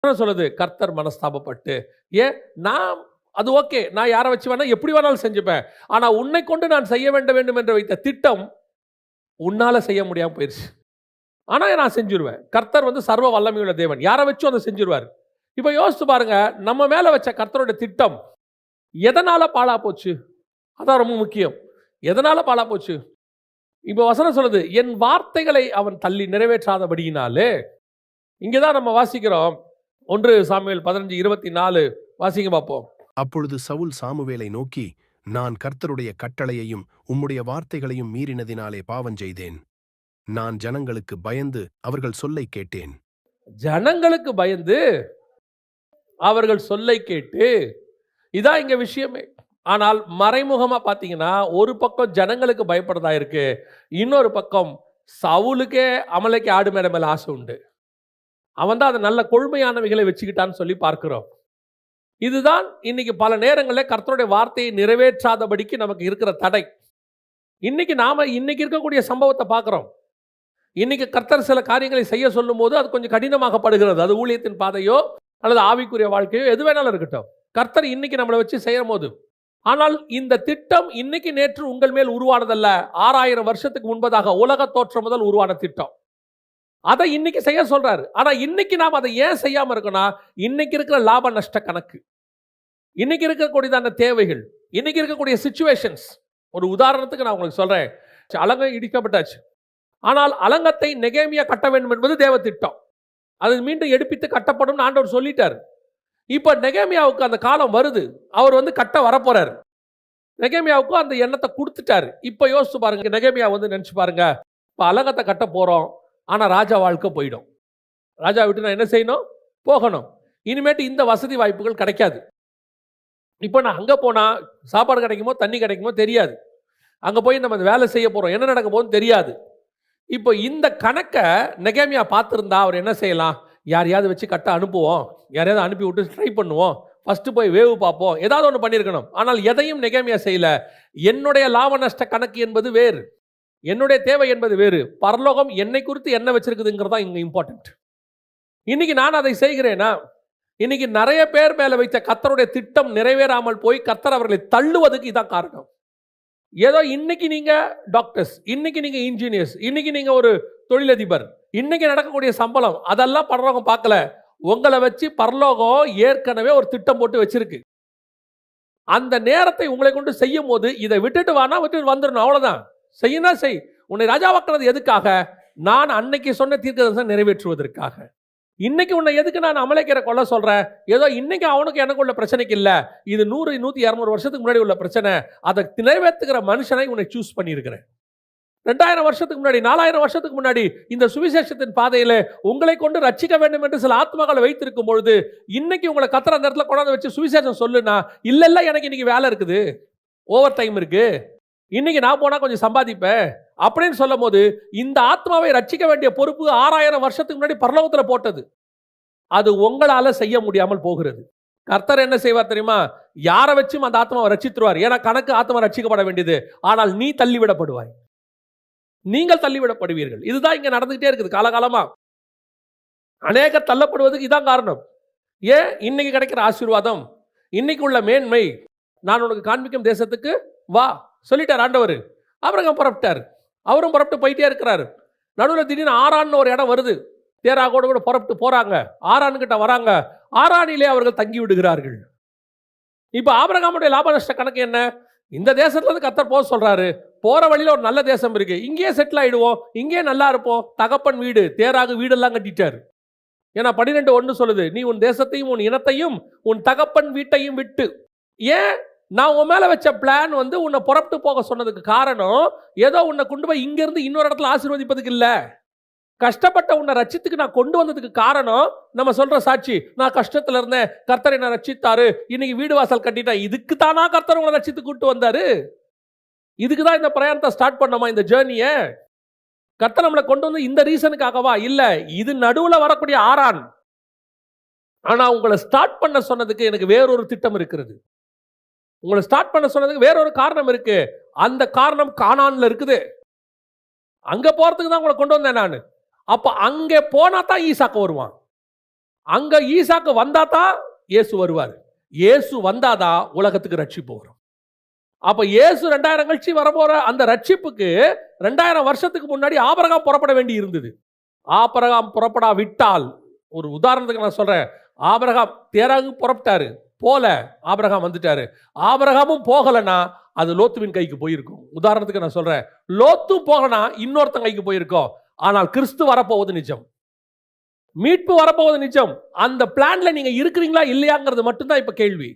சொல்லுது கர்த்தர் மனஸ்தாபப்பட்டு. ஏன் நான் அது ஓகே, நான் யாரை வச்சு வேணா எப்படி வேணாலும் செஞ்சுப்பேன். ஆனா உன்னை கொண்டு நான் செய்ய வேண்டும் என்று வைத்த திட்டம் உன்னால செய்ய முடியாம போயிருச்சு. ஆனா நான் செஞ்சிருவேன். கர்த்தர் சர்வ வல்லமையுள்ள தேவன், யாரை வச்சும் அதை செஞ்சிருவார். இப்ப யோசிச்சு பாருங்க, நம்ம மேல வச்ச கர்த்தருடைய திட்டம் எதனால பாழா போச்சு? அதான் ரொம்ப முக்கியம். எதனால பாழா போச்சு? இப்ப வசனம் சொல்லுது, என் வார்த்தைகளை அவன் தள்ளி நிறைவேற்றாதபடியினாலே. இங்கதான் நம்ம வாசிக்கிறோம் 1 சாமுவேல் 15:24 வாசிங்க பார்ப்போம். அப்பொழுது சவுல் சாமுவேலை நோக்கி, நான் கர்த்தருடைய கட்டளையையும் உம்முடைய வார்த்தைகளையும் மீறினதினாலே பாவஞ்செய்தேன். நான் ஜனங்களுக்கு பயந்து அவர்கள் சொல்லை கேட்டேன். ஜனங்களுக்கு பயந்து அவர்கள் சொல்லை கேட்டு, இதான் இங்க விஷயமே. ஆனால் மறைமுகமா பாத்தீங்கன்னா, ஒரு பக்கம் ஜனங்களுக்கு பயப்படுறதா இருக்கு, இன்னொரு பக்கம் சவுலுக்கே அமலைக்கு ஆடு மேல மேல ஆசை உண்டு. அவன் தான் அதை நல்ல கொள்மையானவைகளை வச்சுக்கிட்டான்னு சொல்லி பார்க்கிறோம். இதுதான் இன்னைக்கு பல நேரங்களில் கர்த்தருடைய வார்த்தையை நிறைவேற்றாதபடிக்கு நமக்கு இருக்கிற தடை. இன்னைக்கு நாம இன்னைக்கு இருக்கக்கூடிய சம்பவத்தை பார்க்கிறோம். இன்னைக்கு கர்த்தர் சில காரியங்களை செய்ய சொல்லும் போது அது கொஞ்சம் கடினமாகப்படுகிறது. அது ஊழியத்தின் பாதையோ அல்லது ஆவிக்குரிய வாழ்க்கையோ எது வேணாலும் இருக்கட்டும், கர்த்தர் இன்னைக்கு நம்மளை வச்சு செய்யும் போது. ஆனால் இந்த திட்டம் இன்னைக்கு நேற்று உங்கள் மேல் உருவானதல்ல, 6000 வருஷத்துக்கு முன்பதாக உலக தோற்றம் முதல் உருவான திட்டம். அதை இன்னைக்கு செய்ய சொல்றாரு. ஆனா இன்னைக்கு நாம் அதை ஏன் செய்யாம இருக்கோம்னா, இன்னைக்கு இருக்கிற லாப நஷ்ட கணக்கு, இன்னைக்கு இருக்கக்கூடியதான தேவைகள், இன்னைக்கு இருக்கக்கூடிய சிச்சுவேஷன்ஸ். ஒரு உதாரணத்துக்கு நான் உங்களுக்கு சொல்றேன். அலங்கம் இடிக்கப்பட்டாச்சு, ஆனால் அலங்கத்தை நெகேமியா கட்ட வேண்டும் என்பது தேவ திட்டம். அது மீண்டும் எடுப்பித்து கட்டப்படும் ஆண்டவர் சொல்லிட்டார். இப்ப நெகேமியாவுக்கு அந்த காலம் வருது, அவர் கட்ட வரப்போறாரு. நெகேமியாவுக்கு அந்த எண்ணத்தை கொடுத்துட்டாரு. இப்ப யோசிச்சு பாருங்க, நெகேமியா நினைச்சு பாருங்க, இப்ப அலங்கத்தை கட்ட போறோம், ஆனா ராஜா வாழ்க்கை போயிடும். ராஜா விட்டு நான் என்ன செய்யணும்? போகணும். இனிமேட்டு இந்த வசதி வாய்ப்புகள் கிடைக்காது. இப்போ நான் அங்க போனா சாப்பாடு கிடைக்குமோ தண்ணி கிடைக்குமோ தெரியாது. அங்க போய் நம்ம வேலை செய்ய போறோம், என்ன நடக்க போகுதுன்னு தெரியாது. இப்போ இந்த கணக்கை நெகேமியா பார்த்திருந்தா அவர் என்ன செய்யலாம்? யாரையாவது வச்சு கட்ட அனுப்புவோம், யாரையாவது அனுப்பி விட்டு ட்ரை பண்ணுவோம், ஃபர்ஸ்ட் போய் வேவு பார்ப்போம், ஏதாவது ஒன்று பண்ணியிருக்கணும். ஆனால் எதையும் நெகேமியா செய்யல. என்னுடைய லாப நஷ்ட கணக்கு என்பது வேறு, என்னுடைய தேவை என்பது வேறு. பரலோகம் என்னை குறித்து என்ன வச்சிருக்குதுங்கிறதா இங்க இம்பார்ட்டன்ட். இன்னைக்கு நான் அதை செய்கிறேனா? இன்னைக்கு நிறைய பேர் மேல வைத்த கர்த்தருடைய திட்டம் நிறைவேறாமல் போய் கர்த்தர் அவர்களை தள்ளுவதுக்கு இதான் காரணம். ஏதோ இன்னைக்கு நீங்க டாக்டர்ஸ், இன்னைக்கு நீங்க இன்ஜினியர்ஸ், இன்னைக்கு நீங்க ஒரு தொழிலதிபர், இன்னைக்கு நடக்கக்கூடிய சம்பளம், அதெல்லாம் பரலோகம் பார்க்கல. உங்களை வச்சு பரலோகம் ஏற்கனவே ஒரு திட்டம் போட்டு வச்சிருக்கு. அந்த நேரத்தை உங்களை கொண்டு செய்யும் போது இதை விட்டுட்டு வானா விட்டுட்டு வந்துடணும், அவ்வளவுதான். செய்யினா செய். உன்னை ராஜாவாக்குறது எதுக்காக? நான் அன்னைக்கு சொன்ன தீர்க்கதரிசனம் நிறைவேற்றுவதற்காக. இன்னைக்கு உன்னை எதுக்கு நான் அமலேக்கரை கொல்ல சொல்றேன்? ஏதோ இன்னைக்கு அவனுக்கு எனக்கு உள்ள பிரச்சனைக்கு இல்ல, இது 100, 100, 200 வருஷத்துக்கு முன்னாடி உள்ள பிரச்சனை. அதை நிறைவேற்றுகிற மனுஷனை உன்னை சூஸ் பண்ணியிருக்கிறேன். 2000 வருஷத்துக்கு முன்னாடி, 4000 வருஷத்துக்கு முன்னாடி இந்த சுவிசேஷத்தின் பாதையில உங்களை கொண்டு ரட்சிக்க வேண்டும் என்று சில ஆத்மாக்களை வைத்திருக்கும் பொழுது, இன்னைக்கு உங்களை கத்தர் அந்த இடத்துல கொண்டாந்து வச்சு சுவிசேஷம் சொல்லுனா, இல்ல எனக்கு இன்னைக்கு வேலை இருக்குது, ஓவர் டைம் இருக்கு, இன்னைக்கு நான் போனா கொஞ்சம் சம்பாதிப்பேன் அப்படின்னு சொல்லும் போது, இந்த ஆத்மாவை ரட்சிக்க வேண்டிய பொறுப்பு 6000 வருஷத்துக்கு முன்னாடி பரலோகத்துல போட்டது. அது உங்களால செய்ய முடியாமல் போகிறது. கர்த்தர் என்ன செய்வார் தெரியுமா? யாரை வச்சும் அந்த ஆத்மாவை ரட்சித்துருவார். ஏன்னா கணக்கு ஆத்மா ரட்சிக்கப்பட வேண்டியது. ஆனால் நீ தள்ளிவிடப்படுவாய், நீங்கள் தள்ளிவிடப்படுவீர்கள். இதுதான் இங்க நடந்துகிட்டே இருக்குது காலகாலமா. அநேக தள்ளப்படுவதுக்கு இதான் காரணம். ஏன்? இன்னைக்கு கிடைக்கிற ஆசீர்வாதம், இன்னைக்கு உள்ள மேன்மை, நான் உனக்கு காண்பிக்கும் தேசத்துக்கு வா சொல்லிட்டார் ஆண்டவர். ஆபிரகாம் புறப்பட்டார், அவரும் புறப்பட்டு போயிட்டே இருக்கிறார். நடுவில் திடீர்னு ஆரான்னு ஒரு இடம் வருது. தேராகோடு கூட புறப்பட்டு போறாங்க, ஆரான் கிட்ட வராங்க. ஆரானிலே அவர்கள் தங்கி விடுகிறார்கள். இப்ப ஆபிரகாமுடைய லாப நஷ்ட கணக்கு என்ன? இந்த தேசத்துல இருந்து கர்த்தர் போக சொல்றாரு, போற வழியில ஒரு நல்ல தேசம் இருக்கு, இங்கேயே செட்டில் ஆயிடுவோம், இங்கேயே நல்லா இருப்போம். தகப்பன் வீடு, தேராக வீடெல்லாம் கட்டிட்டார். ஏன்னா 12:1 சொல்லுது, நீ உன் தேசத்தையும் உன் இனத்தையும் உன் தகப்பன் வீட்டையும் விட்டு. ஏன்? நான் உன் மேல வச்ச பிளான் உன்னை புறப்பட்டு போக சொன்னதுக்கு காரணம், ஏதோ உன்னை கொண்டு போய் இங்க இருந்து இன்னொரு இடத்துல ஆசீர்வதிப்பதுக்கு இல்ல. கஷ்டப்பட்ட உன்னை ரட்சித்துக்கு நான் கொண்டு வந்ததுக்கு காரணம், நம்ம சொல்ற சாட்சி, நான் கஷ்டத்துல இருந்தேன், கர்த்தர் என்ன ரட்சித்தாரு, இன்னைக்கு வீடு வாசல் கட்டிட்டேன். இதுக்கு தானா கர்த்தர் உங்களை ரட்சித்து கூட்டு வந்தாரு? இதுக்கு தான் இந்த பிரயாணத்தை ஸ்டார்ட் பண்ணோமா, இந்த ஜேர்னிய? கர்த்தர் நம்மளை கொண்டு வந்து இந்த ரீசனுக்காகவா? இல்ல, இது நடுவுல வரக்கூடிய ஆரான். ஆனா உங்களை ஸ்டார்ட் பண்ண சொன்னதுக்கு எனக்கு வேறொரு திட்டம் இருக்கிறது. உங்களை ஸ்டார்ட் பண்ண சொன்னதுக்கு வேறொரு காரணம் இருக்கு. அந்த காரணம் கானான்ல இருக்குது. அங்க போறதுக்கு தான் உங்களை கொண்டு வந்தேன் நான். அப்ப அங்க போனா தான் ஈசாக்கு வருவான். அங்க ஈசாக்கு வந்தாதான் இயேசு வருவார். இயேசு வந்தாதான் உலகத்துக்கு ரட்சிப்பு வரும். அப்ப இயேசு 2000 கழிச்சு வரப்போற அந்த ரட்சிப்புக்கு 2000 வருஷத்துக்கு முன்னாடி ஆபிரகாம் புறப்பட வேண்டி இருந்தது. ஆபிரகாம் புறப்படா விட்டால், ஒரு உதாரணத்துக்கு நான் சொல்றேன், ஆபிரகாம் தேராகு புறப்பட்டாரு, போல ஆபிரகாம் வந்துட்டாரு. ஆபிரகாமும் போகலனா அது லோத்துவின் கைக்கு போயிருக்கும். உதாரணத்துக்கு நான் சொல்றேன், லோத்தும் போகலனா இன்னொருத்தன் கைக்கு போயிருக்கும். ஆனால் கிறிஸ்து வரப்போவது நிஜம், மீட்பு வரப்போவது நிஜம். அந்த பிளான்ல நீங்க இருக்கிறீங்களா இல்லையாங்கிறது மட்டும்தான் இப்ப கேள்வி.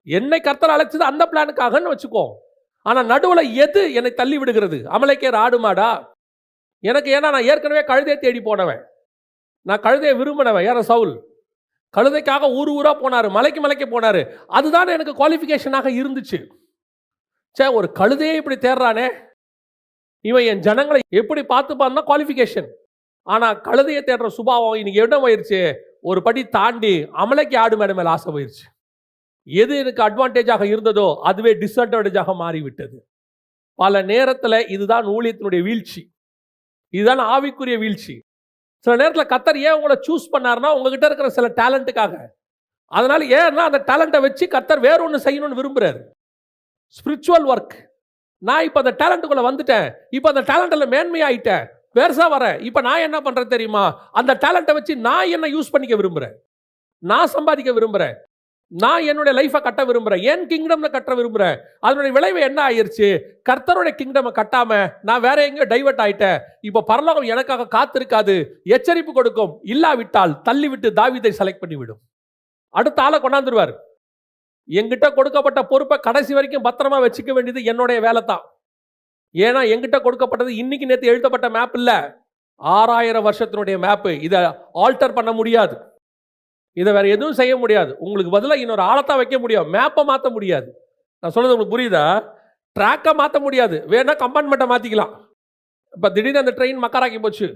என்னை கர்த்தர் அழைச்சது அந்த பிளானுக்காகன்னு வச்சுக்கோ. ஆனா நடுவுல எது என்னை தள்ளி விடுகிறது? அமலேக்கேயர் ஆடு மாடா? எனக்கு ஏன்னா நான் ஏற்கனவே கழுதையை தேடி போனவன், நான் கழுதையை விரும்பினவன். யார? சவுல். கழுதைக்காக ஊர் ஊரா போனாரு, மலைக்கு போனாரு. அதுதான் எனக்கு குவாலிஃபிகேஷனாக இருந்துச்சு. சே, ஒரு கழுதையை இப்படி தேடுறானே, இவன் என் ஜனங்களை எப்படி பார்த்துப்பான்னா குவாலிஃபிகேஷன். ஆனா கழுதையை தேடுற சுபாவம் இன்னைக்கு இடம் போயிருச்சு, ஒரு படி தாண்டி அமலைக்கு ஆடு மேட மேல ஆசை போயிருச்சு. எது எனக்கு அட்வான்டேஜாக இருந்ததோ அதுவே டிஸ்அட்வான்டேஜாக மாறிவிட்டது. பல நேரத்தில் இதுதான் ஊழியத்தினுடைய வீழ்ச்சி, இதுதான் ஆவிக்குரிய வீழ்ச்சி. சில நேரத்தில் கர்த்தர் ஏன் உங்களை சூஸ் பண்ணார்னா உங்ககிட்ட இருக்கிற சில டேலண்ட்டுக்காக. அதனால ஏன்னா அந்த டேலண்ட்டை வச்சு கர்த்தர் வேற ஒன்று செய்யணும்னு விரும்புறாரு. Spiritual work. நான் இப்போ அந்த டேலண்ட்டுக்குள்ள வந்துட்டேன், இப்போ அந்த டேலண்ட்டில் மேன்மையாயிட்டேன், பெருசா வரேன். இப்போ நான் என்ன பண்றேன் தெரியுமா? அந்த டேலண்ட்டை வச்சு நான் என்ன யூஸ் பண்ணிக்க விரும்புறேன், நான் சம்பாதிக்க விரும்புறேன், நான் என்னுடைய லைஃபை கட்ட விரும்புறேன், என் கிங்டம்ல கட்ட விரும்புறேன். அதனுடைய விளைவு என்ன ஆயிருச்சு? கர்த்தருடைய கிங்டம் கட்டாம நான் வேற எங்கேயோ டைவர்ட் ஆயிட்டேன். இப்ப பரலோகம் எனக்காக காத்திருக்காது, எச்சரிப்பு கொடுக்கும். இல்லாவிட்டால் தள்ளிவிட்டு தாவீதை செலக்ட் பண்ணிவிடும், அடுத்த ஆளை கொண்டாந்துருவார். என்கிட்ட கொடுக்கப்பட்ட பொறுப்பை கடைசி வரைக்கும் பத்திரமா வச்சுக்க வேண்டியது என்னுடைய வேலை தான். ஏன்னா என்கிட்ட கொடுக்கப்பட்டது இன்னைக்கு நேற்று எழுதப்பட்ட மேப் இல்ல, 6000 வருஷத்தினுடைய மேப். இதை ஆல்டர் பண்ண முடியாது, இதை வேற எதுவும் செய்ய முடியாது. உங்களுக்கு பதிலாக இன்னொரு ஆளத்தான் வைக்க முடியும், மேப்பை மாற்ற முடியாது. நான் சொல்றது உங்களுக்கு புரியுதா? ட்ராக்கை மாற்ற முடியாது, வேணா கம்பார்ட்மெண்ட்டை மாற்றிக்கலாம். இப்போ திடீர்னு அந்த ட்ரெயின் மக்காராக்கி போச்சு,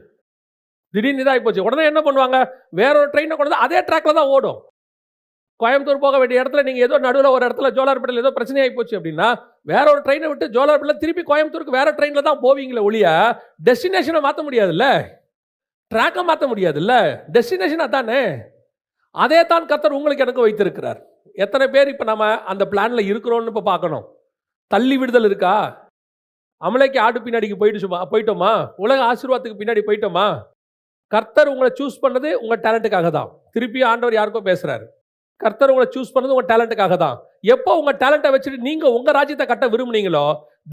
திடீர்னு இதாகி போச்சு, உடனே என்ன பண்ணுவாங்க? வேற ஒரு ட்ரெயினை கொண்டு அதே ட்ராக்ல தான் ஓடும். கோயம்புத்தூர் போக வேண்டிய இடத்துல நீங்கள் ஏதோ நடுவில் ஒரு இடத்துல ஜோலார்பேட்டையில் ஏதோ பிரச்சனை ஆகி போச்சு அப்படின்னா வேற ஒரு ட்ரெயினை விட்டு ஜோலார்பேட்டில் திருப்பி கோயம்புத்தூருக்கு வேற ட்ரெயினில் தான் போவீங்களே ஒழிய டெஸ்டினேஷனை மாற்ற முடியாதுல்ல, ட்ராக்கை மாற்ற முடியாதுல்ல. டெஸ்டினேஷன் அதானே. அதே தான் கர்த்தர் உங்களுக்கு எனக்கு வைத்திருக்கிறார். எத்தனை பேர் இப்போ நம்ம அந்த பிளான்ல இருக்கிறோம்னு இப்போ பார்க்கணும். தள்ளி விடுதல் இருக்கா? அமலைக்கு ஆடு பின்னாடிக்கு போயிட்டோமா? உலக ஆசீர்வாதத்துக்கு பின்னாடி போயிட்டோமா? கர்த்தர் உங்களை சூஸ் பண்ணது உங்க டேலண்ட்டுக்காக தான். திருப்பி ஆண்டவர் யாருக்கோ பேசுறாரு. கர்த்தர் உங்களை சூஸ் பண்ணது உங்க டேலண்ட்டுக்காக தான். எப்போ உங்க டேலண்ட்டை வச்சுட்டு நீங்க உங்க ராஜ்யத்தை கட்ட விரும்புனீங்களோ,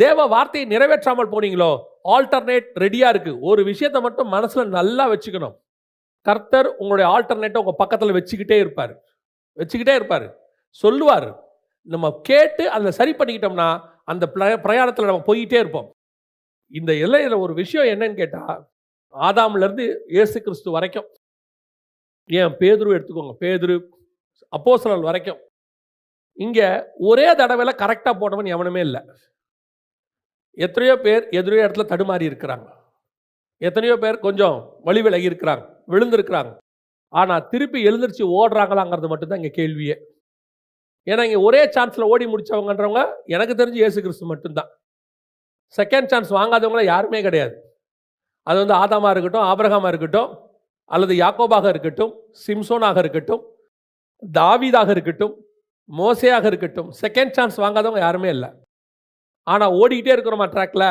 தேவ வார்த்தையை நிறைவேற்றாமல் போனீங்களோ, ஆல்டர்னேட் ரெடியா இருக்கு. ஒரு விஷயத்தை மட்டும் மனசுல நல்லா வச்சுக்கணும், கர்த்தர் உங்களுடைய ஆல்டர்னேட்டை உங்க பக்கத்தில் வச்சுக்கிட்டே இருப்பார், சொல்லுவார். நம்ம கேட்டு அதை சரி பண்ணிக்கிட்டோம்னா அந்த பிரயாணத்தில் நம்ம போயிட்டே இருப்போம். இந்த எல்லையில ஒரு விஷயம் என்னன்னு கேட்டா, ஆதாம்ல இருந்து இயேசு கிறிஸ்து வரைக்கும், ஏன் பேதுரு எடுத்துக்கோங்க, பேதுரு அப்போஸ்தலர் வரைக்கும், இங்க ஒரே தடவையில் கரெக்டா போனவன் எவனுமே இல்லை. எத்தனையோ பேர் எதிரையோ இடத்துல தடுமாறி இருக்கிறாங்க, எத்தனையோ பேர் கொஞ்சம் வழி விலகி இருக்கிறாங்க, விழுந்திருக்கிறாங்க. ஆனால் திருப்பி எழுந்திருச்சு ஓடுறாங்களாங்கிறது மட்டும்தான் இங்கே கேள்வியே. ஏன்னா இங்கே ஒரே சான்ஸில் ஓடி முடித்தவங்கன்றவங்க எனக்கு தெரிஞ்சு இயேசு கிறிஸ்து மட்டும்தான். செகண்ட் சான்ஸ் வாங்காதவங்கள யாருமே கிடையாது. அது வந்து ஆதாமாக இருக்கட்டும், ஆபிரகாமாக இருக்கட்டும், அல்லது யாக்கோபாக இருக்கட்டும், சிம்சோனாக இருக்கட்டும், தாவீதாக இருக்கட்டும், மோசேயாக இருக்கட்டும், செகண்ட் சான்ஸ் வாங்காதவங்க யாருமே இல்லை. ஆனால் ஓடிக்கிட்டே இருக்கிறோமா ட்ராக்ல?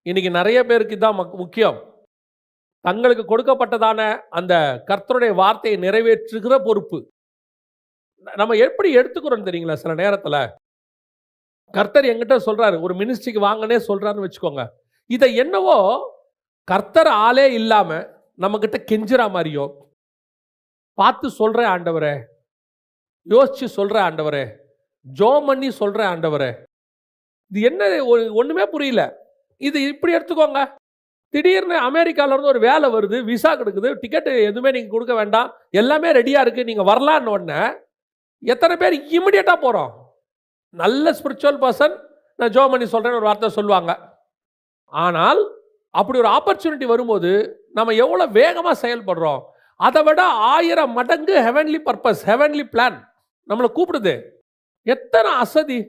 இன்னைக்கு நிறைய பேருக்கு தான் முக்கியம், தங்களுக்கு கொடுக்கப்பட்டதான அந்த கர்த்தருடைய வார்த்தையை நிறைவேற்றுகிற பொறுப்பு நம்ம எப்படி எடுத்துக்கிறோம் தெரியுங்களா? சில நேரத்தில் கர்த்தர் எங்கிட்ட சொல்றாரு, ஒரு மினிஸ்ட்ரிக்கு வாங்கனே சொல்றாருன்னு வச்சுக்கோங்க, இதை என்னவோ கர்த்தர் ஆளே இல்லாம நம்ம கிட்ட கெஞ்சுற மாதிரியோ, பார்த்து சொல்றேன் ஆண்டவரே, யோசிச்சு சொல்றேன் ஆண்டவரே, ஜோம் பண்ணி சொல்றேன் ஆண்டவரே, இது என்ன ஒண்ணுமே புரியல. இது இப்படி எடுத்துக்கோங்க, திடீர்னு அமெரிக்கால இருந்து ஒரு வேலை வருது, விசா கொடுக்குது, டிக்கெட் எதுவுமே நீங்க கொடுக்க வேண்டாம், எல்லாமே ரெடியா இருக்கு, நீங்க வரலான்னு உடனே எத்தனை பேர் இமிடியேட்டா போறோம்? நல்ல ஸ்பிரிச்சுவல் பர்சன் நான் ஜோம் பண்ணி சொல்றேன்னு ஒரு வார்த்தை சொல்லுவாங்க. ஆனால் அப்படி ஒரு ஆப்பர்ச்சுனிட்டி வரும்போது நம்ம எவ்வளவு வேகமா செயல்படுறோம்? அதை விட 1000 மடங்கு ஹெவன்லி பர்பஸ், ஹெவன்லி பிளான் நம்மளை கூப்பிடுது. எத்தனை அசதி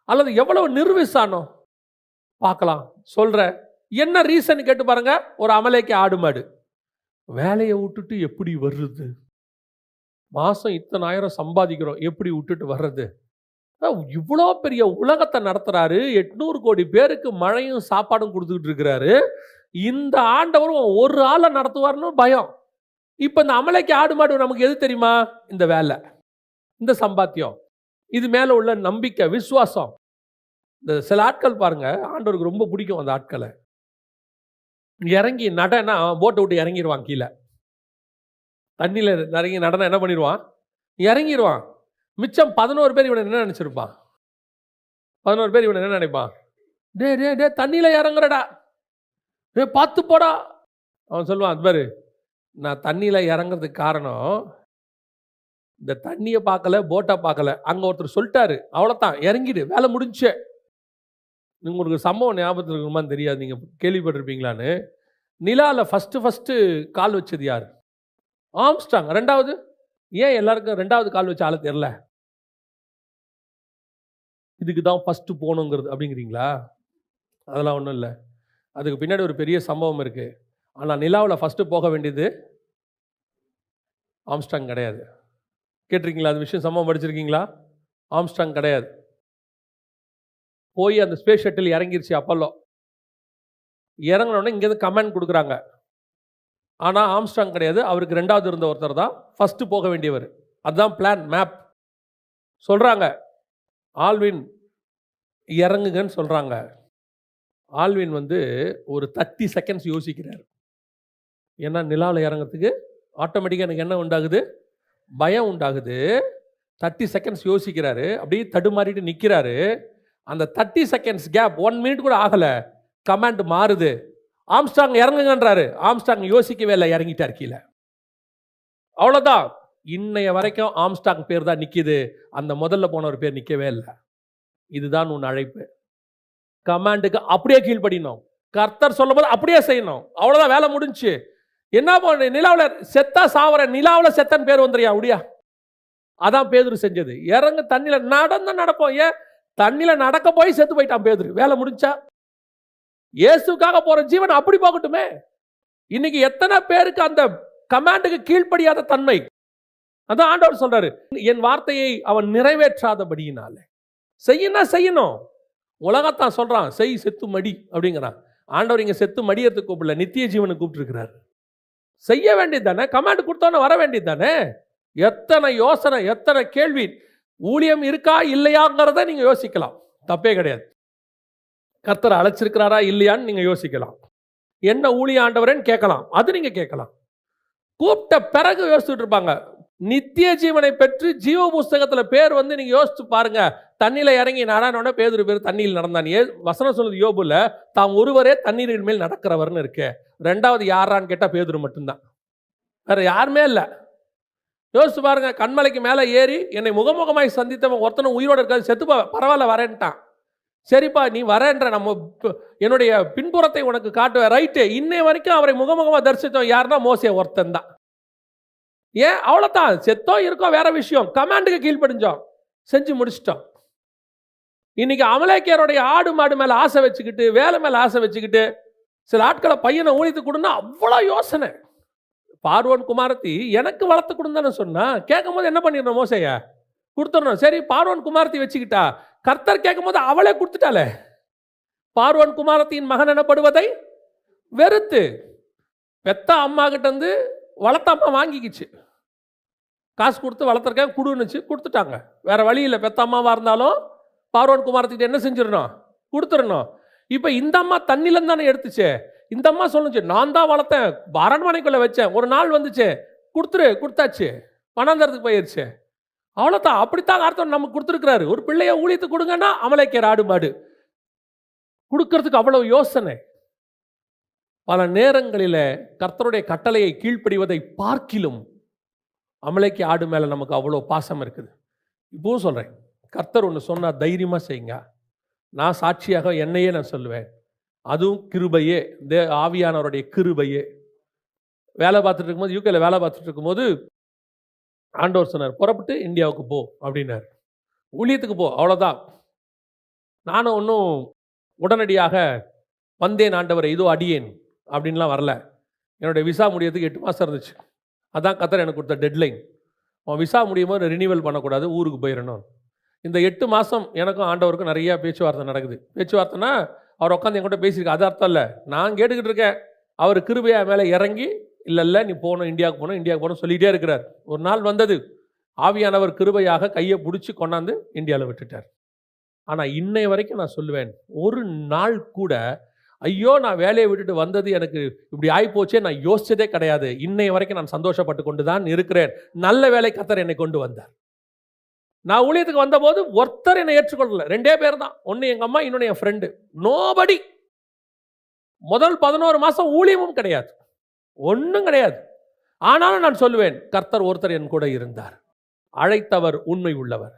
அல்லது எவ்வளவு நிர்விசானம் பார்க்கலாம். சொல்ற என்ன ரீசன் கேட்டு பாருங்க. ஒரு அமலேக்கு ஆடு மாடு வேலையை விட்டுட்டு எப்படி வருது? மாதம் இத்தனை ஆயிரம் சம்பாதிக்கிறோம், எப்படி விட்டுட்டு வர்றது? இவ்வளோ பெரிய உலகத்தை நடத்துறாரு, 800 கோடி பேருக்கு மழையும் சாப்பாடும் கொடுத்துக்கிட்டு இருக்கிறாரு. இந்த ஆண்டவரும் ஒரு ஆளை நடத்துவார்னு பயம். இப்போ இந்த அமலைக்கு ஆடு மாடு நமக்கு எது தெரியுமா? இந்த வேலை, இந்த சம்பாத்தியம், இது மேலே உள்ள நம்பிக்கை, விசுவாசம். இந்த சில ஆட்கள் பாருங்க, ஆண்டவருக்கு ரொம்ப பிடிக்கும் அந்த ஆட்களை. இறங்கி நடனா போட்டை விட்டு இறங்கிடுவான் கீழே. தண்ணியில் இறங்கி நடனா என்ன பண்ணிடுவான்? இறங்கிடுவான். மிச்சம் 11 பேர் இவனை என்ன நினச்சிருப்பான்? 11 பேர் இவனை என்ன நினைப்பான்? டே டே டே தண்ணியில் இறங்குறடா, டே பார்த்து போடா. அவன் சொல்லுவான், அது பாரு, நான் தண்ணியில் இறங்குறதுக்கு காரணம் இந்த தண்ணியை பார்க்கல, போட்டை பார்க்கல. அங்கே ஒருத்தர் சொல்லிட்டாரு, அவ்வளோதான், இறங்கிடு, வேலை முடிஞ்சு. உங்களுக்கு சம்பவம் ஞாபகத்தில் இருக்குமான்னு தெரியாது, நீங்கள் கேள்விப்பட்டிருப்பீங்களான்னு. நிலாவில் ஃபஸ்ட்டு கால் வச்சது யார்? ஆம்ஸ்ட்ராங். ரெண்டாவது ஏன் எல்லாருக்கும் ரெண்டாவது கால் வச்ச ஆளை தெரில? இதுக்கு தான் ஃபஸ்ட்டு போகணுங்கிறது அப்படிங்கிறீங்களா? அதெல்லாம் ஒன்றும் இல்லை. அதுக்கு பின்னாடி ஒரு பெரிய சம்பவம் இருக்குது. ஆனால் நிலாவில் ஃபஸ்ட்டு போக வேண்டியது ஆம்ஸ்ட்ராங் கிடையாது. கேட்டிருக்கீங்களா? அது விஷயம் சம்பவம் படிச்சிருக்கீங்களா? ஆம்ஸ்ட்ராங் கிடையாது. போய் அந்த ஸ்பேஸ் ஷட்டில் இறங்கிருச்சு அப்பல்லோ. இறங்கினோடனே இங்கேருந்து கமெண்ட் கொடுக்குறாங்க. ஆனால் ஆம்ஸ்ட்ராங் கிடையாது. அவருக்கு ரெண்டாவது இருந்த ஒருத்தர் தான் ஃபஸ்ட்டு போக வேண்டியவர். அதுதான் பிளான், மேப். சொல்கிறாங்க, ஆல்வின் இறங்குங்கன்னு சொல்கிறாங்க. ஆல்வின் ஒரு 30 செகண்ட்ஸ் யோசிக்கிறார். ஏன்னா நிலாவில் இறங்கிறதுக்கு ஆட்டோமேட்டிக்காக எனக்கு என்ன உண்டாகுது? பயம் உண்டாகுது. 30 செகண்ட்ஸ் யோசிக்கிறாரு. அப்படியே தடுமாறிட்டு நிற்கிறாரு. அந்த 30 செகண்ட்ஸ் கேப் 1 மினிட் கூட ஆகலை, கமாண்ட் மாறுது. ஆம்ஸ்ட்ராங் இறங்குங்கன்றாரு. ஆம்ஸ்ட்ராங் யோசிக்கவே இல்லை, இறங்கிட்டார் கீழே. அவ்வளோதான். இன்னைய வரைக்கும் ஆம்ஸ்ட்ராங் பேர் தான் நிற்கிது, அந்த முதல்ல போனவர் பேர் நிற்கவே இல்லை. இதுதான் உன் அழைப்பு. கமாண்டுக்கு அப்படியே கீழ்ப்படினோம். கர்த்தர் சொல்லும் போது அப்படியே செய்யணும். அவ்வளோதான், வேலை முடிஞ்சு. என்ன பண்ண? நிலாவில் செத்தா சாவர, நிலாவில் செத்தன் பேர் வந்துறியா உடியா? அதான் பேதுரு செஞ்சது. இறங்க தண்ணியில் நடப்போம். ஏன் தண்ணியில் நடக்க போய் செத்து போயிட்டான் பேதுரு. வேலை முடிஞ்சா? இயேசுக்காக போற ஜீவன் அப்படி போகட்டுமே. இன்னைக்கு எத்தனை பேருக்கு அந்த கமாண்டுக்கு கீழ்ப்படியாத தன்மை. அதான் ஆண்டவர் சொல்றாரு, என் வார்த்தையை அவன் நிறைவேற்றாதபடியினாலே. செய்யணும். உலகத்தான் சொல்றான், செய் செத்து மடி அப்படிங்கிறான். ஆண்டவர் இங்க செத்து மடியத்துக்கு கூப்பிடல, நித்திய ஜீவனுக்கு கூப்பிட்டுருக்கிறார். செய்ய வேண்டியது தானே, கமாண்ட் கொடுத்தோன்னு வர வேண்டியது தானே. எத்தனை யோசனை, எத்தனை கேள்வி. ஊழியம் இருக்கா இல்லையாங்கிறத நீங்க யோசிக்கலாம், தப்பே கிடையாது. கர்த்தர் அழைச்சிருக்கிறாரா இல்லையான்னு நீங்க யோசிக்கலாம். என்ன ஊழிய ஆண்டவரேன்னு கேட்கலாம், அது நீங்க கேட்கலாம். கூப்பிட்ட பிறகு யோசிச்சுட்டு இருப்பாங்க. நித்திய ஜீவனை பெற்று ஜீவ புஸ்தகத்தில் பேர் நீங்க யோசிச்சு பாருங்க. தண்ணியில இறங்கி நடனோட பேதுரு பேர் தண்ணியில் நடந்தான். வசனம் சொல்லுது யோபுல, தாம் ஒருவரே தண்ணீரின் மேல் நடக்கிறவர்னு இருக்கு. ரெண்டாவது யாரான்னு கேட்டா பேதுரு மட்டும்தான், வேற யாருமே இல்லை. யோசிச்சு பாருங்க. கண்மலைக்கு மேலே ஏறி என்னை முகமுகமாய் சந்தித்தவன் ஒருத்தனும் உயிரோடு இருக்காது, செத்துப்பா, பரவாயில்ல வரேன்ட்டான். சரிப்பா நீ வரேன்ற, நம்ம என்னுடைய பின்புறத்தை உனக்கு காட்டுவேன், ரைட்டு. இன்னை வரைக்கும் அவரை முகமுகமாக தரிசித்தோம் யாருன்னா மோசே ஒருத்தன் தான். ஏன்? அவ்வளோதான், செத்தோ இருக்கோம் வேற விஷயம். கமாண்டுக்கு கீழ்ப்படிஞ்சோம், செஞ்சு முடிச்சிட்டோம். இன்னைக்கு அமலேக்கியருடைய ஆடு மாடு மேலே ஆசை வச்சுக்கிட்டு, வேலை மேலே ஆசை வச்சுக்கிட்டு, சில ஆட்களை பையனை ஊழித்து கொடுன்னா அவ்வளோ யோசனை. பார்வோன் குமாரத்தி எனக்கு வளர்த்து கொடுந்தானு சொன்னா, கேட்கும் போது என்ன பண்ணிடணும்? மோசைய கொடுத்துடணும். சரி, பார்வோன் குமாரத்தி வச்சுக்கிட்டா, கர்த்தர் கேட்கும் போது அவளே கொடுத்துட்டாலே. பார்வோன் குமாரத்தின் மகன் எனப்படுவதை வெறுத்து பெத்த அம்மா கிட்ட வளர்த்த அம்மா வாங்கிக்கிச்சு. காசு கொடுத்து வளர்த்துருக்கேன் குடுன்னுச்சு, கொடுத்துட்டாங்க. வேற வழி இல்லை. பெத்த அம்மாவா இருந்தாலும் பார்வோன் குமாரத்திட்ட என்ன செஞ்சிடணும்? கொடுத்துடணும். இப்போ இந்த அம்மா தண்ணியில தானே எடுத்துச்சு. இந்த அம்மா சொல்லுச்சு, நான் தான் வளர்த்தேன், அரண்மனைக்குள்ள வச்சேன், ஒரு நாள் வந்துச்சு, கொடுத்தாச்சு, பணாந்தரத்துக்கு போயிருச்சு. அவ்வளோதான். அப்படித்தான் அர்த்தம் நமக்கு கொடுத்துருக்கிறாரு. ஒரு பிள்ளைய ஊழியத்து கொடுங்கன்னா அமலேக்கியர் ஆடு மாடு கொடுக்கறதுக்கு அவ்வளவு யோசனை. பல நேரங்களில் கர்த்தருடைய கட்டளையை கீழ்ப்படிவதை பார்க்கிலும் அமலேக்கிய ஆடு மேலே நமக்கு அவ்வளோ பாசம் இருக்குது. இப்பவும் சொல்கிறேன், கர்த்தர் ஒன்று சொன்னால் தைரியமாக செய்யுங்க. நான் சாட்சியாக என்னையே நான் சொல்லுவேன். அதுவும் கிருபையே, ஆவியானவருடைய கிருபையே. வேலை பார்த்துட்டு இருக்கும்போது, யூகேல வேலை பார்த்துட்டு இருக்கும்போது ஆண்டவர் சொன்னார், புறப்பட்டு இந்தியாவுக்கு போ அப்படின்னார். ஊழியத்துக்கு போ, அவ்வளோதான். நானும் ஒன்றும் உடனடியாக வந்தேன் ஆண்டவரை, இதோ அடியேன் அப்படின்லாம் வரல. என்னுடைய விசா முடியறதுக்கு 8 மாதம் இருந்துச்சு. அதான் கர்த்தர் எனக்கு கொடுத்த டெட்லைன். உன் விசா முடியும் போது ரினிவல் பண்ணக்கூடாது, ஊருக்கு போயிடணும். இந்த 8 மாதம் எனக்கும் ஆண்டவருக்கும் நிறைய பேச்சுவார்த்தை நடக்குது. பேச்சுவார்த்தைனா அவர் உட்காந்து என்கிட்ட பேசியிருக்காரு, அது அர்த்தம் இல்லை. நான் கேட்டுக்கிட்டு இருக்கேன், அவர் கிருபையா மேலே இறங்கி இல்லை நீ போகணும், இந்தியாவுக்கு போகணும் சொல்லிகிட்டே இருக்கிறார். ஒரு நாள் வந்தது, ஆவியானவர் கிருபையாக கையை பிடிச்சி கொண்டாந்து இந்தியாவில் விட்டுட்டார். ஆனால் இன்னை வரைக்கும் நான் சொல்லுவேன், ஒரு நாள் கூட ஐயோ நான் வேலையை விட்டுட்டு வந்தது எனக்கு இப்படி ஆகிப்போச்சே நான் யோசிச்சதே கிடையாது. இன்னை வரைக்கும் நான் சந்தோஷப்பட்டு கொண்டு தான் இருக்கிறேன். நல்ல வேலை கர்த்தர் என்னை கொண்டு வந்தார். நான் ஊழியத்துக்கு வந்தபோது ஒருத்தர் என்னை ஏற்றுக்கொள்ளல. 2 பேர் தான், ஒன்று எங்கள் அம்மா, இன்னொன்று என் ஃப்ரெண்டு. நோபடி. முதல் 11 மாதம் ஊழியமும் கிடையாது, ஒன்றும் கிடையாது. ஆனாலும் நான் சொல்லுவேன், கர்த்தர் ஒருத்தர் என் கூட இருந்தார். அழைத்தவர் உண்மை உள்ளவர்,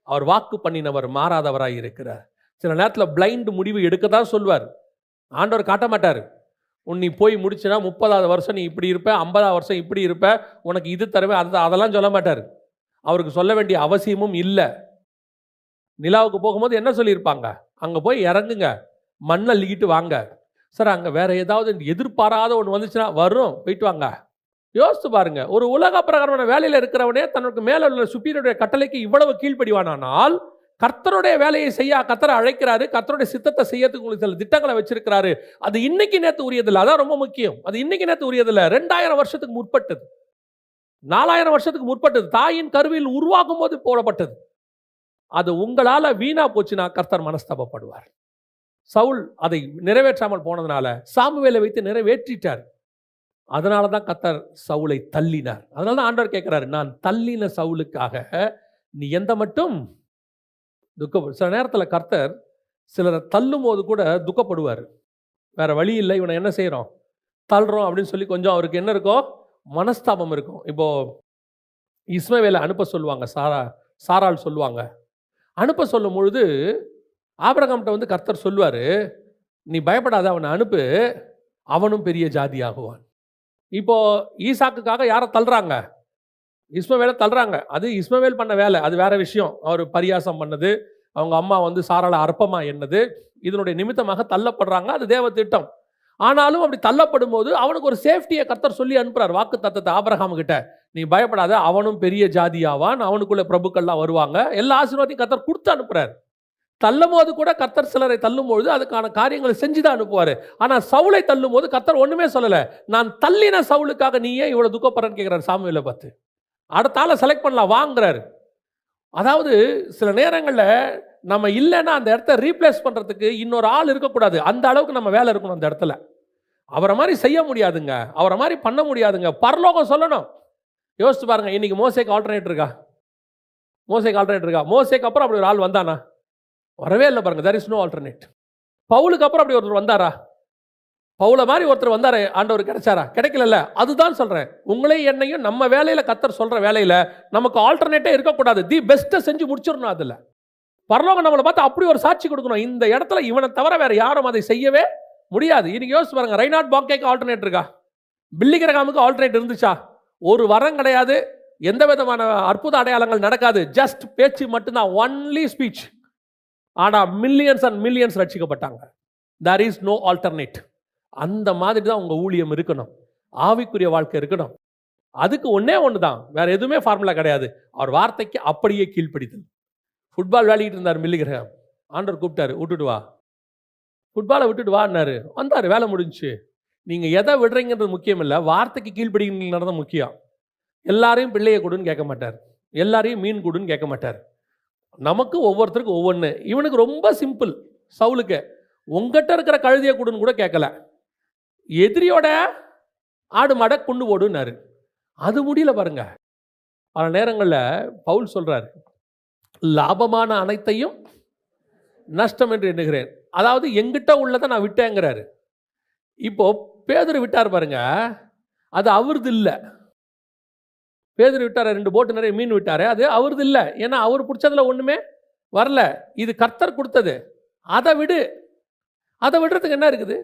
அவர் வாக்கு பண்ணினவர் மாறாதவராய் இருக்கிறார். சில நேரத்தில் பிளைண்ட் முடிவு எடுக்க தான் சொல்வார், ஆண்டவர் காட்ட மாட்டார். நீ போய் முடிச்சுனா 30வது வருஷம் நீ இப்படி இருப்ப, 50வது வருஷம் இப்படி இருப்ப, உனக்கு இது தருவேன் அதெல்லாம் சொல்ல மாட்டார். அவருக்கு சொல்ல வேண்டிய அவசியமும் இல்லை. நிலாவுக்கு போகும்போது என்ன சொல்லியிருப்பாங்க, அங்கே போய் இறங்குங்க, மண்ணை அள்ளிக்கிட்டு வாங்க. சார் அங்கே வேற ஏதாவது எதிர்பாராத ஒன்று வந்துச்சுன்னா வரும், போயிட்டு வாங்க. யோசித்து பாருங்க, ஒரு உலக பிரகாரமான வேலையில் இருக்கிறவனே தனக்கு மேலே உள்ள சுப்பீரியருடைய கட்டளைக்கு இவ்வளவு கீழ்ப்படிவானால், கர்த்தருடைய வேலையை செய்ய கர்த்தரை அழைக்கிறாரு, கர்த்தருடைய சித்தத்தை செய்யறதுக்கு உங்களுக்கு சில திட்டங்களை வச்சிருக்கிறாரு. அது இன்னைக்கு நேற்று உரியதில்லை, அதான் ரொம்ப முக்கியம். அது இன்னைக்கு நேற்று உரியதில்லை, 2000 வருஷத்துக்கு முற்பட்டது, 4000 வருஷத்துக்கு முற்பட்டது, தாயின் கருவில் உருவாக்கும் போது போடப்பட்டது. அது உங்களால் வீணா போச்சுன்னா கர்த்தர் மனஸ்தாபப்படுவார். சவுல் அதை நிறைவேற்றாமல் போனதுனால சாமுவேலை வைத்து நிறைவேற்றிட்டார். அதனால தான் கர்த்தர் சவுலை தள்ளினார். அதனால தான் ஆண்டவர் கேட்கிறாரு, நான் தள்ளின சவுலுக்காக நீ எந்த மட்டும் சில நேரத்தில் கர்த்தர் சிலரை தள்ளும் போது கூட துக்கப்படுவார். வேற வழி இல்லை, இவனை என்ன செய்கிறோம், தள்ளுறோம் அப்படின்னு சொல்லி கொஞ்சம் அவருக்கு என்ன இருக்கோ, மனஸ்தாபம் இருக்கும். இப்போ இஸ்மவேலை அனுப்ப சொல்லுவாங்க, சாராள் சொல்லுவாங்க. அனுப்ப சொல்லும் பொழுது ஆபிரகாம்கிட்ட வந்து கர்த்தர் சொல்லுவார், நீ பயப்படாத, அவனை அனுப்பு, அவனும் பெரிய ஜாதி ஆகுவான். இப்போ ஈசாக்குக்காக யாரை தள்ளுறாங்க, இஸ்மவேலை தள்ளுறாங்க. அது இஸ்மவேல் பண்ண வேலை, அது வேற விஷயம். அவர் பரியாசம் பண்ணது, அவங்க அம்மா வந்து சாராள அற்பமா என்னது, இதனுடைய நிமித்தமாக தள்ளப்படுறாங்க, அது தேவ திட்டம். ஆனாலும் அப்படி தள்ளப்படும் போது அவனுக்கு ஒரு சேஃப்டியை கர்த்தர் சொல்லி அனுப்புறார், வாக்கு தத்தத்தை ஆபிரகாம் கிட்ட. நீ பயப்படாத, அவனும் பெரிய ஜாதியாவான், அவனுக்குள்ள பிரபுக்கள்லாம் வருவாங்க, எல்லா ஆசீர்வாதையும் கர்த்தர் கொடுத்து அனுப்புறாரு. தள்ளும் போது கூட கர்த்தர் சிலரை தள்ளும் பொழுது அதுக்கான காரியங்களை செஞ்சுதான் அனுப்புவார். ஆனால் சவுலை தள்ளும் போது கர்த்தர் ஒண்ணுமே சொல்லலை. நான் தள்ளின சவுலுக்காக நீ ஏன் இவ்வளவு துக்கப்படுறன்னு கேட்கிறார் சாமுவேலை பார்த்து. அடுத்த ஆளை செலக்ட் பண்ணலாம் வாங்குறாரு. அதாவது சில நேரங்களில் நம்ம இல்லைன்னா அந்த இடத்த ரீப்ளேஸ் பண்ணுறதுக்கு இன்னொரு ஆள் இருக்கக்கூடாது, அந்த அளவுக்கு நம்ம வேலை இருக்கணும் அந்த இடத்துல. அவரை மாதிரி செய்ய முடியாதுங்க, அவரை மாதிரி பண்ண முடியாதுங்க, பரலோகம் சொல்லணும். யோசிச்சு பாருங்க, இன்னைக்கு மோசேக்கு ஆல்டர்னேட் இருக்கா? மோசேக்கு அப்புறம் அப்படி ஒரு ஆள் வந்தானா? வரவே இல்லை பாருங்க. there is no alternate. பவுலுக்கு அப்புறம் அப்படி ஒருத்தர் வந்தாரா? பவுல மாதிரி ஒருத்தர் வந்தாரு, ஆண்டவர் கிடைச்சாரா? கிடைக்கல. அதுதான் சொல்றேன், உங்களே என்னையும் நம்ம வேலையில கர்த்தர் சொல்ற வேலையில நமக்கு ஆல்டர்னேட்டே இருக்கக்கூடாது. தி பெஸ்ட்டை செஞ்சு முடிச்சிடணும். அதுல பரலோகம் நம்மளை பார்த்து அப்படி ஒரு சாட்சி கொடுக்கணும், இந்த இடத்துல இவனை தவிர வேற யாரும் அதை செய்யவே முடியாது. இன்னைக்கு யோசிச்சு பாருங்க, ரைனாட் பாங்கேக்கு ஆல்டர்னேட் இருக்கா? பில்லி கிரகாமுக்கு ஆல்டர்னேட் இருந்துச்சா? ஒரு வரம் கிடையாது, எந்த விதமான அற்புத அடையாளங்கள் நடக்காது, ஜஸ்ட் பேச்சு மட்டும்தான், ஒன்லி ஸ்பீச். ஆனா மில்லியன்ஸ் அண்ட் மில்லியன்ஸ் ரட்சிக்கப்பட்டாங்க. there is no alternate. அந்த மாதிரி தான் உங்க ஊழியம் இருக்கணும், ஆவிக்குரிய வாழ்க்கை இருக்கணும். அதுக்கு ஒன்னே ஒன்று தான், வேற எதுவுமே ஃபார்முலா கிடையாது. அவர் வார்த்தைக்கு அப்படியே கீழ்ப்படிதல். ஃபுட்பால் விளையாடிட்டு இருந்தார் மில்லி கிரகாம், ஆண்டவர் கூப்பிட்டாரு, விட்டுட்டு வா, ஃபுட்பாலை விட்டுட்டு வான்னாரு. வந்தார், வேலை முடிஞ்சு. நீங்க எதை விடுறீங்கன்றது முக்கியம் இல்லை, வார்த்தைக்கு கீழ்ப்படிங்கிறது தான் முக்கியம். எல்லாரையும் பிள்ளையை கொடுன்னு கேட்க மாட்டார், எல்லாரையும் மீன் கொடுன்னு கேட்க மாட்டார். நமக்கு ஒவ்வொருத்தருக்கும் ஒவ்வொன்று. இவனுக்கு ரொம்ப சிம்பிள், சவுலுக்கு உங்ககிட்ட இருக்கிற கழுதியை கொடுன்னு கூட கேட்கல, எதிரியோட ஆடு மாடை கொண்டு போடுன்னாரு. அது முடியல பாருங்க. பல நேரங்களில் பவுல் சொல்றாரு, லாபமான அனைத்தையும் நஷ்டம் என்று எண்ணுகிறேன். அதாவது எங்கிட்ட உள்ளதை நான் விட்டேங்கிறாரு. இப்போ பேதுரு விட்டார் பாருங்க, அது அவருது இல்லை. பேதுரு விட்டார், 2 போட்டு நிறைய மீன் விட்டாரு, அது அவருது இல்லை. ஏன்னா அவர் பிடிச்சதுல ஒண்ணுமே வரல, இது கர்த்தர் கொடுத்தது. அதை விடு, அதை விடுறதுக்கு என்ன இருக்குது?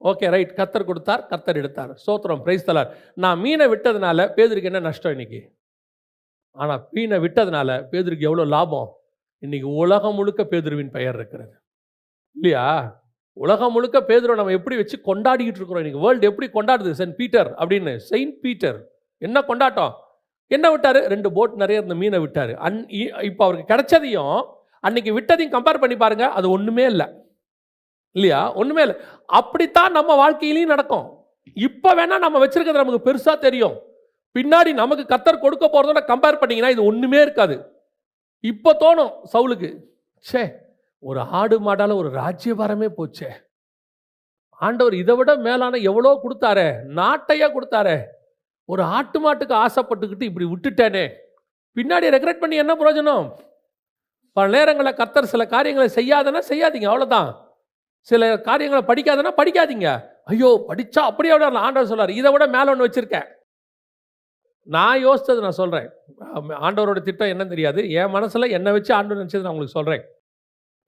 ஓகே ரைட், கர்த்தர் கொடுத்தார், கர்த்தர் எடுத்தார், ஸ்தோத்திரம், பிரைஸ் தி லார்ட். நான் மீனை விட்டதுனால பேதுருக்கு என்ன நஷ்டம் இன்னைக்கு? ஆனால் மீனை விட்டதுனால பேதுருக்கு எவ்வளோ லாபம்? இன்னைக்கு உலகம் முழுக்க பேதுருவின் பெயர் இருக்கிறது இல்லையா? உலகம் முழுக்க பேதுருவை நம்ம எப்படி வச்சு கொண்டாடிக்கிட்டு இருக்கிறோம். இன்னைக்கு வேர்ல்டு எப்படி கொண்டாடுது? சென்ட் பீட்டர் அப்படின்னு, செயின்ட் பீட்டர். என்ன கொண்டாட்டம்! என்ன விட்டாரு? 2 போட் நிறைய இருந்த மீனை விட்டாரு. இப்போ அவருக்கு கிடைச்சதையும் அன்னைக்கு விட்டதையும் கம்பேர் பண்ணி பாருங்க, அது ஒண்ணுமே இல்லை இல்லையா? ஒண்ணுமே இல்லை. அப்படித்தான் நம்ம வாழ்க்கையிலையும் நடக்கும். இப்ப வேணா நம்ம வச்சிருக்கிறது நமக்கு பெருசா தெரியும், பின்னாடி நமக்கு கர்த்தர் கொடுக்க போறதோட கம்பேர் பண்ணீங்கன்னா இது ஒண்ணுமே இருக்காது. இப்ப தோணும் சவுலுக்கு, ச்சே ஒரு ஆடு மாடால ஒரு ராஜ்யபாரமே போச்சே, ஆண்டவர் இதை விட மேலான எவ்வளோ கொடுத்தாரே, நாட்டையா கொடுத்தாரே, ஒரு ஆட்டு மாட்டுக்கு ஆசைப்பட்டுக்கிட்டு இப்படி விட்டுட்டேனே, பின்னாடி ரெக்ரெட் பண்ணி என்ன பிரயோஜனம்? பல நேரங்களில் கர்த்தர் சில காரியங்களை செய்யாதனா செய்யாதீங்க, அவ்வளோதான். சில காரியங்களை படிக்காதனா படிக்காதீங்க. ஐயோ படிச்சா அப்படியே விட ஆண்டவர் சொல்றாரு, இதை விட மேலே ஒன்று வச்சிருக்கேன். நான் யோசித்தது நான் சொல்கிறேன், ஆண்டவரோட திட்டம் என்னன்னு தெரியாது, என் மனசில் என்னை வச்சு ஆண்டவர் நினச்சது நான் உங்களுக்கு சொல்கிறேன்.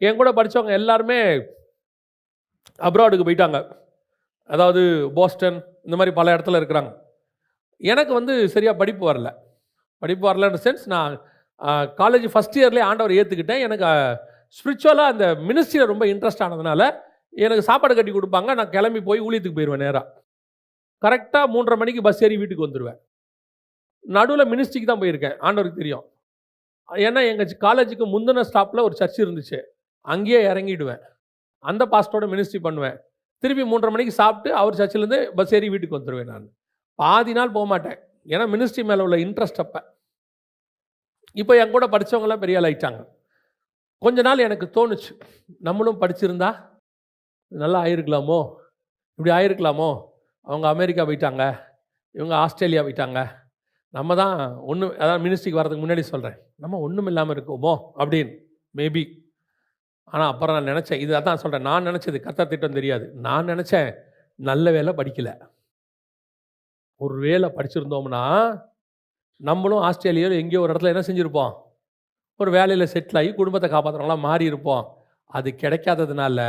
என் கூட படித்தவங்க எல்லாருமே அப்ராடுக்கு போயிட்டாங்க, அதாவது போஸ்டன் இந்த மாதிரி பல இடத்துல இருக்கிறாங்க. எனக்கு வந்து சரியாக படிப்பு வரலன்ற சென்ஸ், நான் காலேஜ் ஃபஸ்ட் இயர்லேயே ஆண்டவர் ஏற்றுக்கிட்டேன். எனக்கு ஸ்பிரிச்சுவலாக அந்த மினிஸ்ட்ரியில் ரொம்ப இன்ட்ரெஸ்ட் ஆனதுனால எனக்கு சாப்பாடு கட்டி கொடுப்பாங்க, நான் கிளம்பி போய் ஊழியத்துக்கு போயிடுவேன். நேராக கரெக்டாக 3:30 மணிக்கு பஸ் ஏறி வீட்டுக்கு வந்துடுவேன். நடுவில் மினிஸ்ட்ரிக்கு தான் போயிருக்கேன், ஆண்டவருக்கு தெரியும். ஏன்னா எங்கள் காலேஜுக்கு முந்தின ஸ்டாப்பில் ஒரு சர்ச் இருந்துச்சு, அங்கேயே இறங்கிடுவேன், அந்த பாஸ்டரோட மினிஸ்ட்ரி பண்ணுவேன். திருப்பி 3:30 மணிக்கு சாப்பிட்டு அவர் சர்ச்சிலேருந்து பஸ் ஏறி வீட்டுக்கு வந்துடுவேன். நான் பாதி நாள் போக மாட்டேன், ஏன்னா மினிஸ்ட்ரி மேலே உள்ள இன்ட்ரெஸ்ட் அப்போ. இப்போ என் கூட படித்தவங்களாம் பெரிய ஆள் ஆகிட்டாங்க. கொஞ்ச நாள் எனக்கு தோணுச்சு, நம்மளும் படிச்சிருந்தா நல்லா ஆயிருக்கலாமோ, இப்படி ஆயிருக்கலாமோ. அவங்க அமெரிக்கா போயிட்டாங்க, இவங்க ஆஸ்திரேலியா போயிட்டாங்க, நம்ம தான் ஒன்றும், அதாவது மினிஸ்ட்ரிக்கு வரதுக்கு முன்னாடி சொல்கிறேன், நம்ம ஒன்றும் இல்லாமல் இருக்கோமோ அப்படின்னு மேபி. ஆனால் அப்புறம் நான் நினச்சேன், இது அதான் சொல்கிறேன், நான் நினச்சது கர்த்தர் திட்டம் தெரியாது. நான் நினச்சேன் நல்ல வேலை படிக்கலை, ஒரு வேலை படிச்சிருந்தோம்னா நம்மளும் ஆஸ்திரேலியாவில் எங்கேயோ ஒரு இடத்துல என்ன செஞ்சுருப்போம், ஒரு வேலையில் செட்டில் ஆகி குடும்பத்தை காப்பாற்றுறவங்களாம் மாறி இருப்போம். அது கிடைக்காததுனால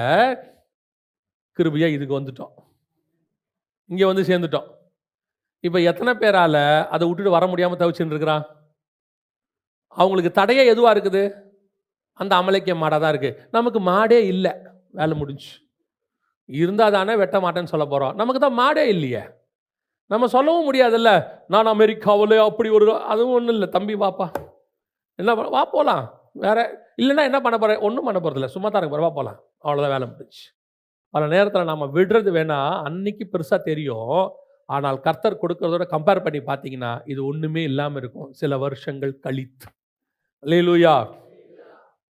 கிருபையாக இதுக்கு வந்துட்டோம், இங்கே வந்து சேர்ந்துட்டோம். இப்போ எத்தனை பேரால் அதை விட்டுட்டு வர முடியாமல் தவிச்சுன்னு இருக்கிறான்? அவங்களுக்கு தடையே எதுவாக இருக்குது? அந்த அமலைக்கிய மாடாக தான் இருக்குது. நமக்கு மாடே இல்லை, வேலை முடிஞ்சு. இருந்தால் தானே வெட்ட மாட்டேன்னு சொல்ல போகிறோம், நமக்கு தான் மாடே இல்லையே, நம்ம சொல்லவும் முடியாதுல்ல. நான் அமெரிக்காவில் அப்படி ஒரு, அதுவும் ஒன்றும் இல்லை தம்பி, வாப்பா, என்ன வா போகலாம், வேறு இல்லைன்னா என்ன பண்ண போகிறேன், ஒன்றும் பண்ண போகிறதில்ல, சும்மா தான் இருக்கு, வா போகலாம், அவ்வளோதான், வேலை முடிஞ்சு. பல நேரத்தில் நம்ம விடுறது வேணால் அன்னைக்கு பெருசாக தெரியும், ஆனால் கர்த்தர் கொடுக்கறதோட கம்பேர் பண்ணி பார்த்தீங்கன்னா இது ஒன்றுமே இல்லாமல் இருக்கும் சில வருஷங்கள் கழித்து. அல்லேலூயா.